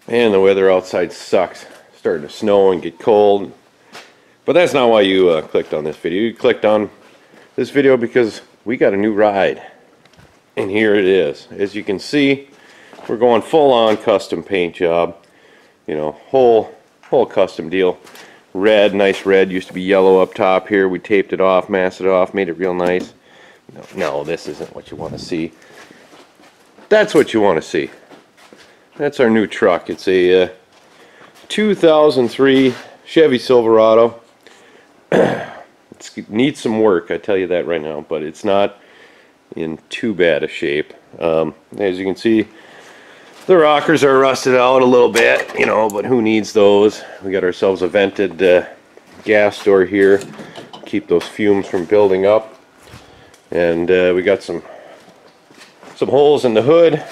And the weather outside sucks. It's starting to snow and get cold. But that's not why you clicked on this video. You clicked on this video because we got a new ride. And here it is. As you can see, we're going full on custom paint job. You know, whole custom deal. Red, nice red. Used to be yellow up top here. We taped it off, masked it off, made it real nice. No, this isn't what you want to see. That's what you want to see. That's our new truck. It's a 2003 Chevy Silverado. It needs some work, I tell you that right now, but it's not in too bad a shape. As you can see, the rockers are rusted out a little bit, you know, but who needs those? We got ourselves a vented gas door here, keep those fumes from building up, and we got some holes in the hood.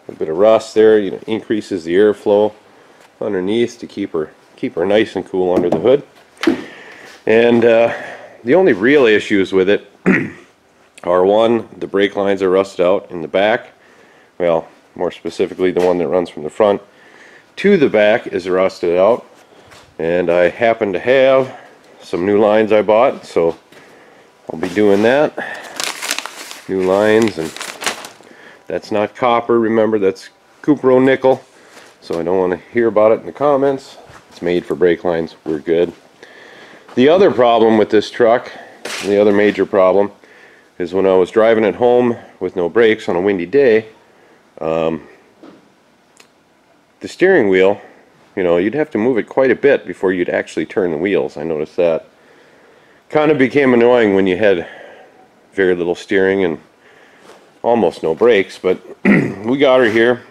A bit of rust there, you know, increases the airflow underneath to keep her nice and cool under the hood. And the only real issues with it are, one, the brake lines are rusted out in the back. Well, more specifically, the one that runs from the front to the back is rusted out. And I happen to have some new lines I bought, so I'll be doing that. New lines, and that's not copper, remember, that's Cupro nickel, so I don't want to hear about it in the comments. It's made for brake lines, we're good. The other problem with this truck, the other major problem, is when I was driving it home with no brakes on a windy day, the steering wheel, you know, you'd have to move it quite a bit before you'd actually turn the wheels. I noticed that. Kind of became annoying when you had very little steering and almost no brakes, but we got her here,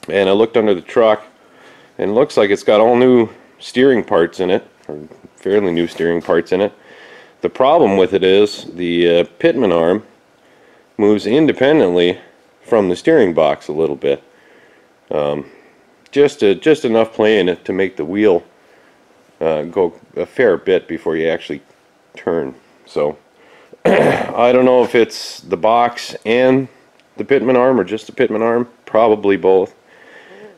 and I looked under the truck, and it looks like it's got all new steering parts in it, or fairly new steering parts in it. The problem with it is the pitman arm moves independently from the steering box a little bit. Just enough play in it to make the wheel go a fair bit before you actually turn. So I don't know if it's the box and the pitman arm or just the pitman arm. Probably both.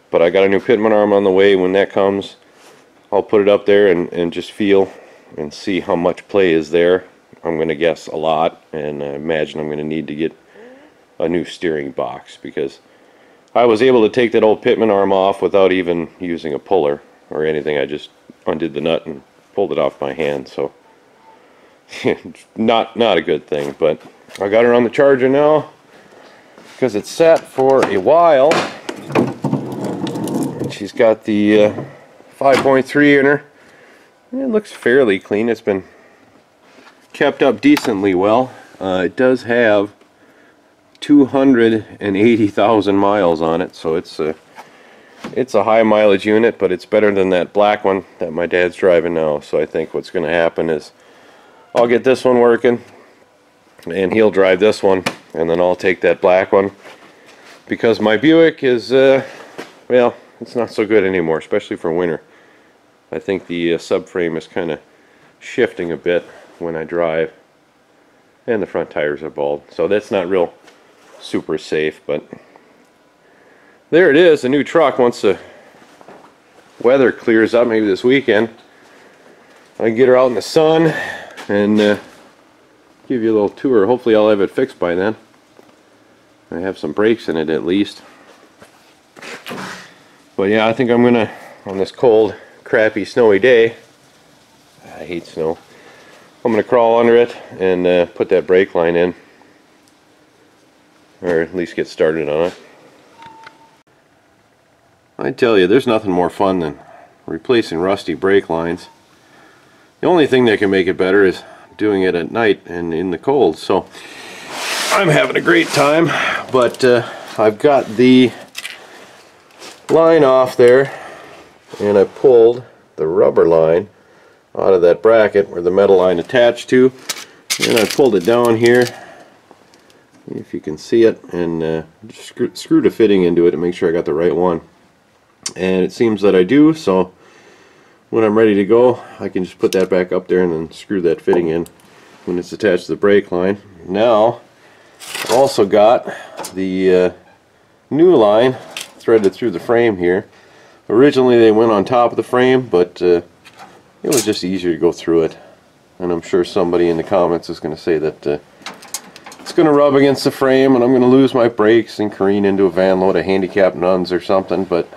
But I got a new pitman arm on the way. When that comes, I'll put it up there and just feel and see how much play is there. I'm going to guess a lot, and I imagine I'm going to need to get a new steering box, because I was able to take that old pitman arm off without even using a puller or anything. I just undid the nut and pulled it off my hand. So not a good thing, but I got her on the charger now because it's sat for a while. She's got the 5.3 in her. It looks fairly clean. It's been kept up decently well. It does have 280,000 miles on it, so it's a high mileage unit, but it's better than that black one that my dad's driving now. So I think what's going to happen is I'll get this one working, and he'll drive this one, and then I'll take that black one, because my Buick is, well, it's not so good anymore, especially for winter. I think the subframe is kind of shifting a bit when I drive, and the front tires are bald, so that's not real super safe. But there it is, a new truck. Once the weather clears up, maybe this weekend, I can get her out in the sun and give you a little tour. Hopefully I'll have it fixed by then. I have some brakes in it at least. But yeah, I think I'm gonna, on this cold, crappy, snowy day, I hate snow, I'm gonna crawl under it and put that brake line in, or at least get started on it. I tell you, there's nothing more fun than replacing rusty brake lines. The only thing that can make it better is doing it at night and in the cold. So I'm having a great time, but I've got the line off there, and I pulled the rubber line out of that bracket where the metal line attached to, and I pulled it down here, if you can see it, and just screwed a fitting into it to make sure I got the right one. And it seems that I do, so when I'm ready to go, I can just put that back up there and then screw that fitting in when it's attached to the brake line. Now, I've also got the new line threaded through the frame here. Originally they went on top of the frame, but it was just easier to go through it. And I'm sure somebody in the comments is going to say that it's going to rub against the frame and I'm going to lose my brakes and careen into a van load of handicapped nuns or something. But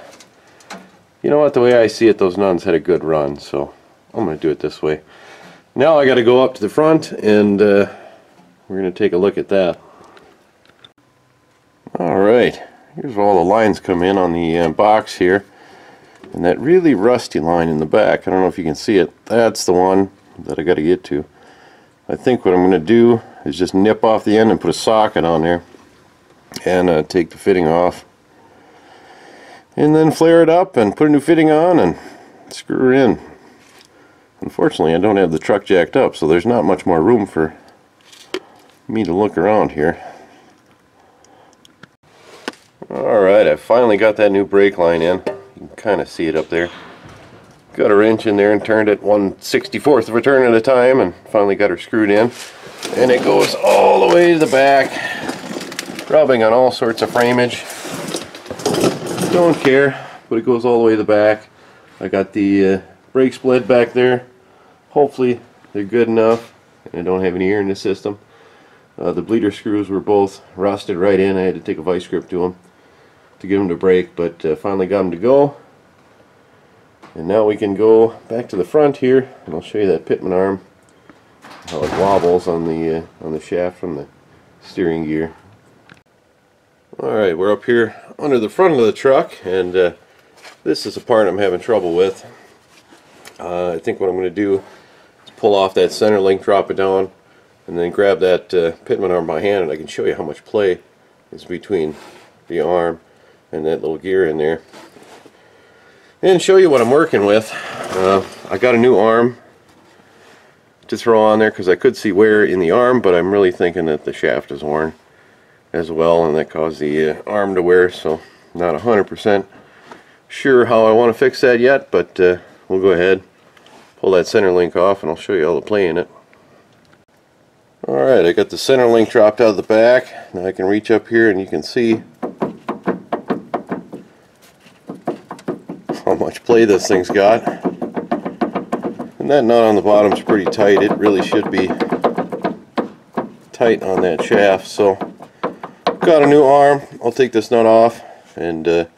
you know what, the way I see it, those nuns had a good run, so I'm going to do it this way. Now I got to go up to the front and we're going to take a look at that. Alright, here's where all the lines come in on the box here. And that really rusty line in the back, I don't know if you can see it, that's the one that I got to get to. I think what I'm going to do is just nip off the end and put a socket on there and take the fitting off. And then flare it up and put a new fitting on and screw her in. Unfortunately, I don't have the truck jacked up, so there's not much more room for me to look around here. Alright, I finally got that new brake line in. You can kind of see it up there. Got a wrench in there and turned it 1/64th of a turn at a time and finally got her screwed in. And it goes all the way to the back, rubbing on all sorts of framage. Don't care, but it goes all the way to the back. I got the brake split back there. Hopefully they're good enough and I don't have any air in the system. The bleeder screws were both rusted right in. I had to take a vice grip to them to get them to break, but finally got them to go. And now we can go back to the front here and I'll show you that pitman arm, how it wobbles on the shaft from the steering gear. Alright, we're up here under the front of the truck, and this is the part I'm having trouble with. I think what I'm going to do is pull off that center link, drop it down, and then grab that pitman arm by hand, and I can show you how much play is between the arm and that little gear in there. And show you what I'm working with. I got a new arm to throw on there because I could see wear in the arm, but I'm really thinking that the shaft is worn as well, and that caused the arm to wear, so not 100% sure how I want to fix that yet, but we'll go ahead, pull that center link off, and I'll show you all the play in it. Alright, I got the center link dropped out of the back. Now I can reach up here and you can see how much play this thing's got. And that nut on the bottom is pretty tight. It really should be tight on that shaft. So got a new arm. I'll take this nut off and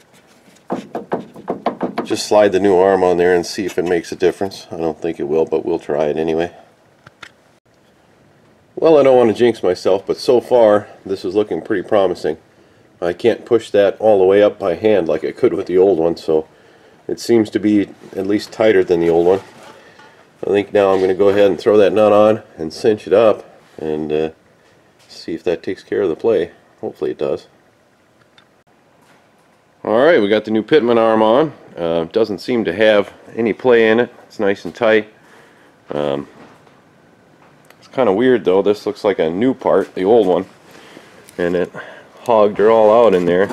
just slide the new arm on there and see if it makes a difference. I don't think it will, but we'll try it anyway. Well, I don't want to jinx myself, but so far this is looking pretty promising. I can't push that all the way up by hand like I could with the old one, so it seems to be at least tighter than the old one. I think now I'm going to go ahead and throw that nut on and cinch it up and see if that takes care of the play. Hopefully it does. Alright, we got the new pitman arm on. Doesn't seem to have any play in it. It's nice and tight. It's kind of weird though. This looks like a new part, the old one, and it hogged her all out in there.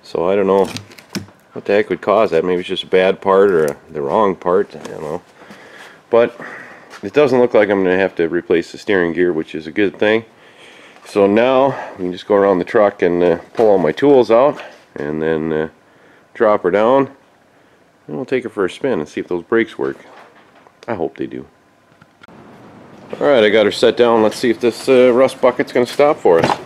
So I don't know what the heck would cause that. Maybe it's just a bad part or the wrong part. I don't know. But it doesn't look like I'm going to have to replace the steering gear, which is a good thing. So now we can just go around the truck and pull all my tools out and then drop her down, and we'll take her for a spin and see if those brakes work. I hope they do. Alright, I got her set down. Let's see if this rust bucket's going to stop for us.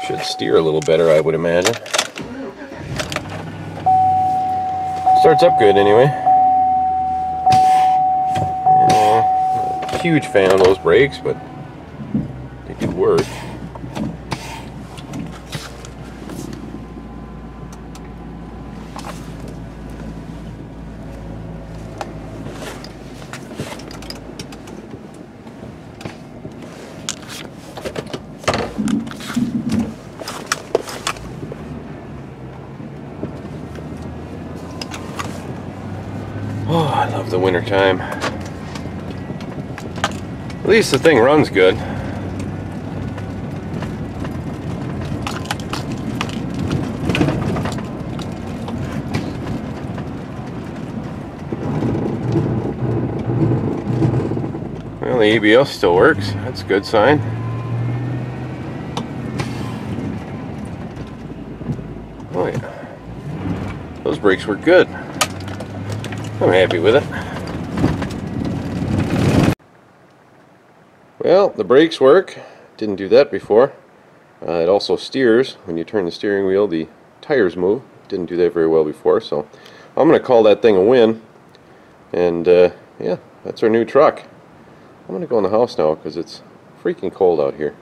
Should steer a little better, I would imagine. Starts up good anyway. Not a huge fan of those brakes, but they do work. Oh, I love the winter time. At least the thing runs good. Well, the ABS still works. That's a good sign. Oh yeah, those brakes work good. I'm happy with it. Well, the brakes work. Didn't do that before. It also steers. When you turn the steering wheel, the tires move. Didn't do that very well before, so I'm going to call that thing a win. And yeah, that's our new truck. I'm going to go in the house now because it's freaking cold out here.